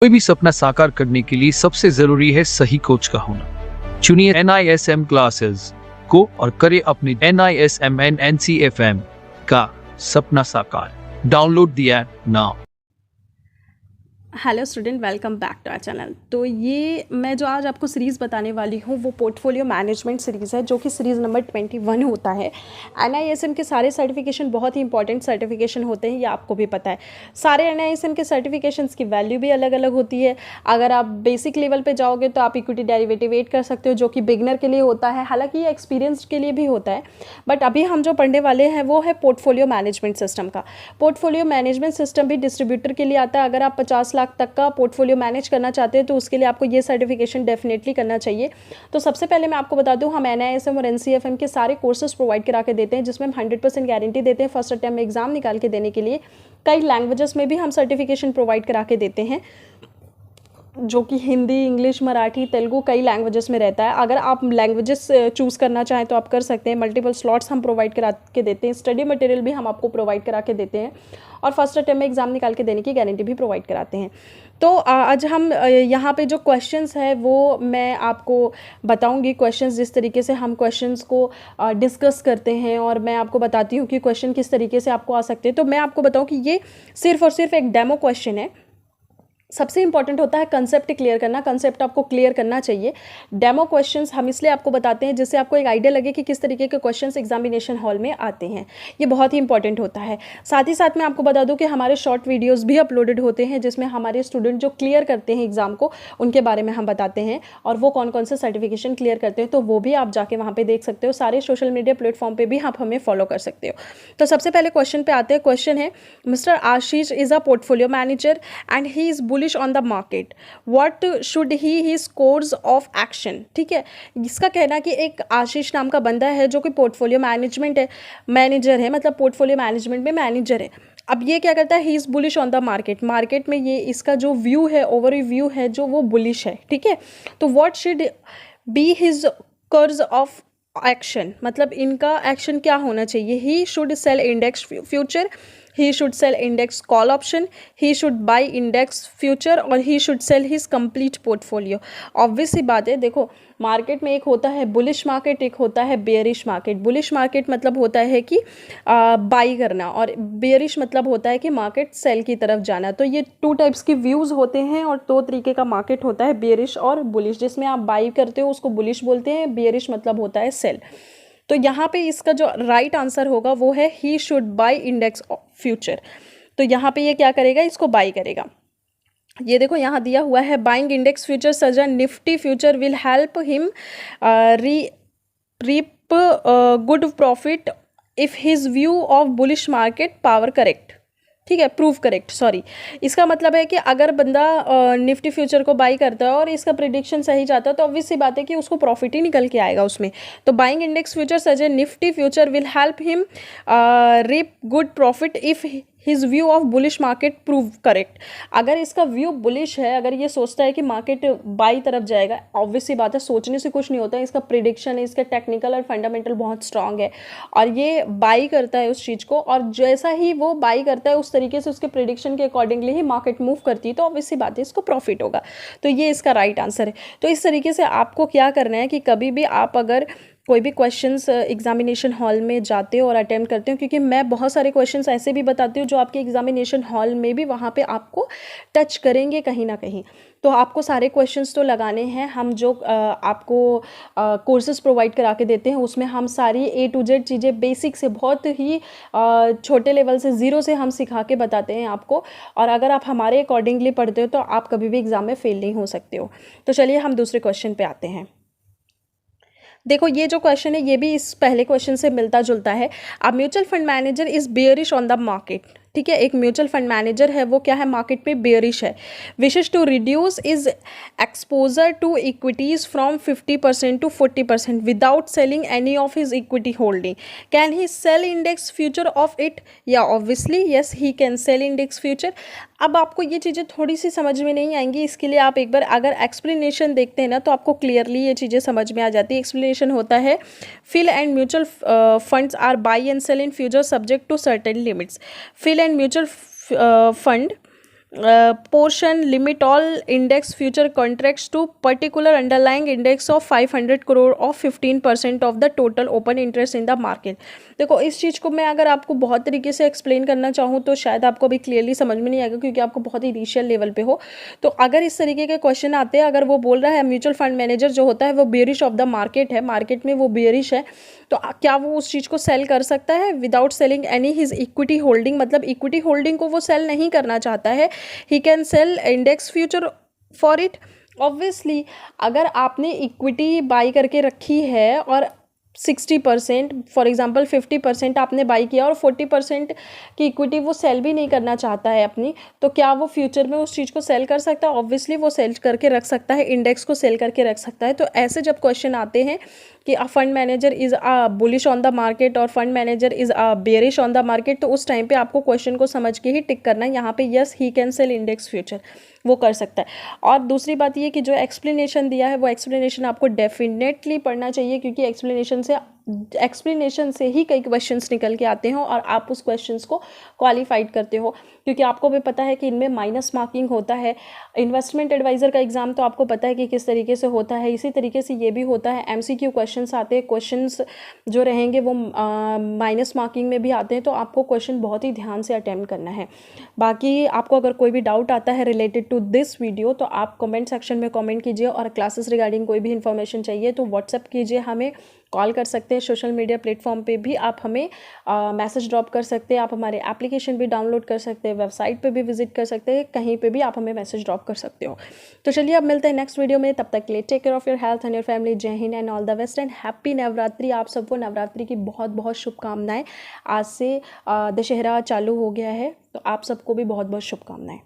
कोई भी सपना साकार करने के लिए सबसे जरूरी है सही कोच का होना। चुनिए NISM क्लासेस को और करें अपने NISM NCFM का सपना साकार। Download the app now. Hello student, welcome back to our channel. तो ये मैं जो आज आपको सीरीज़ बताने वाली हूँ वो पोर्टफोलियो मैनेजमेंट सीरीज़ है, जो कि सीरीज़ नंबर 21 होता है। NISM के सारे सर्टिफिकेशन बहुत ही इंपॉर्टेंट सर्टिफिकेशन होते हैं, ये आपको भी पता है। सारे NISM के सर्टिफिकेशंस की वैल्यू भी अलग अलग होती है। अगर आप बेसिक लेवल पे जाओगे तो आप इक्विटी डेरिवेटिव 8 कर सकते हो, जो कि बिगनर के लिए होता है, हालांकि ये एक्सपीरियंस्ड के लिए भी होता है। बट अभी हम जो पढ़ने वाले हैं वो है पोर्टफोलियो मैनेजमेंट सिस्टम का। पोर्टफोलियो मैनेजमेंट सिस्टम भी डिस्ट्रीब्यूटर के लिए आता है। अगर आप 50 लाख तक का पोर्टफोलियो मैनेज करना चाहते हैं तो उसके लिए आपको ये सर्टिफिकेशन डेफिनेटली करना चाहिए। तो सबसे पहले मैं आपको बता दूं, हम NISM और NCFM के सारे कोर्सेज प्रोवाइड करा के देते हैं, जिसमें हम 100% गारंटी देते हैं फर्स्ट अटेम्प्ट में एग्जाम निकाल के देने के लिए। कई लैंग्वेजेस में भी हम सर्टिफिकेशन प्रोवाइड करा के देते हैं, जो कि हिंदी, इंग्लिश, मराठी, तेलुगु कई लैंग्वेजेस में रहता है। अगर आप लैंग्वेजेस चूज़ करना चाहें तो आप कर सकते हैं। मल्टीपल स्लॉट्स हम प्रोवाइड करा के देते हैं। स्टडी मटेरियल भी हम आपको प्रोवाइड करा के देते हैं और फर्स्ट अटेम्प्ट में एग्जाम निकाल के देने की गारंटी भी प्रोवाइड कराते हैं। तो आज हम यहाँ पे जो क्वेश्चंस है वो मैं आपको बताऊंगी। क्वेश्चंस जिस तरीके से हम क्वेश्चंस को डिस्कस करते हैं और मैं आपको बताती हूँ कि क्वेश्चन किस तरीके से आपको आ सकते हैं। तो मैं आपको बताऊँ कि ये सिर्फ और सिर्फ एक डेमो क्वेश्चन है। सबसे इंपॉर्टेंट होता है कंसेप्ट क्लियर करना। कंसेप्ट आपको क्लियर करना चाहिए। डेमो क्वेश्चंस हम इसलिए आपको बताते हैं जिससे आपको एक आइडिया लगे कि किस तरीके के क्वेश्चंस एग्जामिनेशन हॉल में आते हैं। ये बहुत ही इंपॉर्टेंट होता है। साथ ही साथ मैं आपको बता दूं कि हमारे शॉर्ट वीडियोस भी अपलोडेड होते हैं, जिसमें हमारे स्टूडेंट जो क्लियर करते हैं एग्जाम को उनके बारे में हम बताते हैं और वो कौन कौन से सर्टिफिकेशन क्लियर करते हैं। तो वो भी आप जाके वहाँ पर देख सकते हो। सारे सोशल मीडिया प्लेटफॉर्म पर भी आप हमें फॉलो कर सकते हो। तो सबसे पहले क्वेश्चन पे आते हैं। क्वेश्चन है, mister Ashish is a portfolio manager and he is bullish on the market. What should he his course of action? ठीक है, इसका कहना कि एक आशीष नाम का बंदा है जो कि पोर्टफोलियो मैनेजर है, मतलब पोर्टफोलियो मैनेजमेंट में मैनेजर है। अब ये क्या करता है, he is bullish on the market में ये इसका जो व्यू है, ओवरव्यू है जो वो बुलिश है। ठीक है, तो what should be his course of action, मतलब इनका एक्शन क्या होना चाहिए। He should sell index future, he should sell index call option, he should buy index future और he should sell his complete portfolio। Obvious सी बात है, देखो मार्केट में एक होता है बुलिश मार्केट, एक होता है बेयरिश मार्केट। बुलिश मार्केट मतलब होता है कि बाई करना, और बेयरिश मतलब होता है कि मार्केट सेल की तरफ जाना। तो ये टू टाइप्स की व्यूज़ होते हैं और दो तरीके का मार्केट होता है, बेयरिश और बुलिश। जिसमें आप बाई करते हो उसको बुलिश बोलते हैं, बेयरिश मतलब होता है सेल। तो यहाँ पे इसका जो राइट आंसर होगा वो है he should by index future. तो यहाँ पे ये क्या करेगा, इसको बाई करेगा। ये देखो यहाँ दिया हुआ है, buying index future such a Nifty future will help him reap good profit if his view of bullish market power correct. ठीक है, प्रूव करेक्ट, सॉरी। इसका मतलब है कि अगर बंदा निफ्टी फ्यूचर को बाई करता है और इसका प्रिडिक्शन सही जाता है तो ऑब्वियस सी बात है कि उसको प्रॉफिट ही निकल के आएगा उसमें। तो buying index future such a Nifty future will help him reap good profit if his view of bullish market prove correct. अगर इसका व्यू बुलिश है, अगर ये सोचता है कि मार्केट बाई तरफ जाएगा, ऑब्वियस सी बात है, सोचने से कुछ नहीं होता है। इसका प्रिडिक्शन है, इसका टेक्निकल और फंडामेंटल बहुत स्ट्रांग है और ये बाई करता है उस चीज़ को, और जैसा ही वो बाई करता है उस तरीके से उसके प्रिडिक्शन के अकॉर्डिंगली ही मार्केट मूव करती है, तो ऑब्वियस सी बात है इसको प्रॉफिट होगा। तो ये इसका राइट आंसर है। तो इस तरीके से आपको क्या करना है कि कभी भी आप अगर कोई भी क्वेश्चंस एग्जामिनेशन हॉल में जाते हो और अटेम्प्ट करते हो, क्योंकि मैं बहुत सारे क्वेश्चंस ऐसे भी बताती हूँ जो आपके एग्जामिनेशन हॉल में भी वहाँ पे आपको टच करेंगे कहीं ना कहीं। तो आपको सारे क्वेश्चंस तो लगाने हैं। हम जो आपको कोर्सेज प्रोवाइड करा के देते हैं उसमें हम सारी A to Z चीज़ें बेसिक से बहुत ही छोटे लेवल से ज़ीरो से हम सिखा के बताते हैं आपको, और अगर आप हमारे अकॉर्डिंगली पढ़ते हो तो आप कभी भी एग्ज़ाम में फेल नहीं हो सकते हो। तो चलिए हम दूसरे क्वेश्चन पे आते हैं। देखो ये जो क्वेश्चन है ये भी इस पहले क्वेश्चन से मिलता जुलता है। अब mutual fund manager is bearish on the market. ठीक है, एक म्यूचुअल फंड मैनेजर है, वो क्या है, मार्केट में बेयरिश है। Wishes to reduce his exposure to equities from 50% to 40% without selling any of his equity holding. Can he sell index future of it? या obviously yes, he can sell index future. अब आपको ये चीज़ें थोड़ी सी समझ में नहीं आएंगी, इसके लिए आप एक बार अगर एक्सप्लेनेशन देखते हैं ना तो आपको क्लियरली ये चीज़ें समझ में आ जाती है। एक्सप्लेनेशन होता है, fill and mutual funds are buy and sell in future subject to certain limits. Fill and mutual fund portion limit all index future contracts to particular underlying index of 500 crore of 15% of the total open interest in the market। देखो इस चीज़ को मैं अगर आपको बहुत तरीके से explain करना चाहूँ तो शायद आपको अभी क्लियरली समझ में नहीं आएगा, क्योंकि आपको बहुत ही इनिशियल लेवल पे हो। तो अगर इस तरीके के क्वेश्चन आते हैं, अगर वो बोल रहा है म्यूचुअल फंड मैनेजर जो होता है वो बेयरिश ऑफ द मार्केट है, मार्केट में वो बेयरिश है, तो क्या वो उस चीज़ को सेल कर सकता है without selling any his equity holding? मतलब इक्विटी होल्डिंग को वो सेल नहीं करना चाहता है, ही can sell index future for it. Obviously अगर आपने इक्विटी बाई करके रखी है और 60% फॉर एग्जांपल 50% आपने बाई किया और 40% की इक्विटी वो सेल भी नहीं करना चाहता है अपनी, तो क्या वो फ्यूचर में उस चीज़ को सेल कर सकता है? ऑब्वियसली वो सेल करके रख सकता है, इंडेक्स को सेल करके रख सकता है। तो ऐसे जब क्वेश्चन आते हैं कि a fund manager is a bullish on the market और fund manager is a bearish on the market, तो उस टाइम पे आपको क्वेश्चन को समझ के ही टिक करना है यहाँ पे, yes he can sell index future, वो कर सकता है। और दूसरी बात ये कि जो एक्सप्लेनेशन दिया है वो एक्सप्लेनेशन आपको डेफिनेटली पढ़ना चाहिए, क्योंकि एक्सप्लेनेशन से ही कई क्वेश्चंस निकल के आते हैं और आप उस क्वेश्चंस को क्वालिफाइड करते हो, क्योंकि आपको भी पता है कि इनमें माइनस मार्किंग होता है। इन्वेस्टमेंट एडवाइज़र का एग्ज़ाम तो आपको पता है कि किस तरीके से होता है, इसी तरीके से ये भी होता है। MCQ क्वेश्चंस आते हैं, क्वेश्चंस जो रहेंगे वो माइनस मार्किंग में भी आते हैं, तो आपको क्वेश्चन बहुत ही ध्यान से अटेम्प्ट करना है। बाकी आपको अगर कोई भी डाउट आता है रिलेटेड टू दिस वीडियो तो आप कमेंट सेक्शन में कमेंट कीजिए, और क्लासेस रिगार्डिंग कोई भी इन्फॉर्मेशन चाहिए तो व्हाट्सएप कीजिए, हमें कॉल कर सकते हैं। सोशल मीडिया प्लेटफॉर्म पे भी आप हमें मैसेज ड्रॉप कर सकते हैं, आप हमारे एप्लीकेशन भी डाउनलोड कर सकते हैं, वेबसाइट पे भी विजिट कर सकते हैं, कहीं पे भी आप हमें मैसेज ड्रॉप कर सकते हो। तो चलिए अब मिलते हैं नेक्स्ट वीडियो में, तब तक के लिए take care of your health and your family. जय हिंद and all the best and happy Navratri. आप सबको नवरात्रि की बहुत बहुत शुभकामनाएं। आज से दशहरा चालू हो गया है, तो आप सबको भी बहुत बहुत शुभकामनाएं।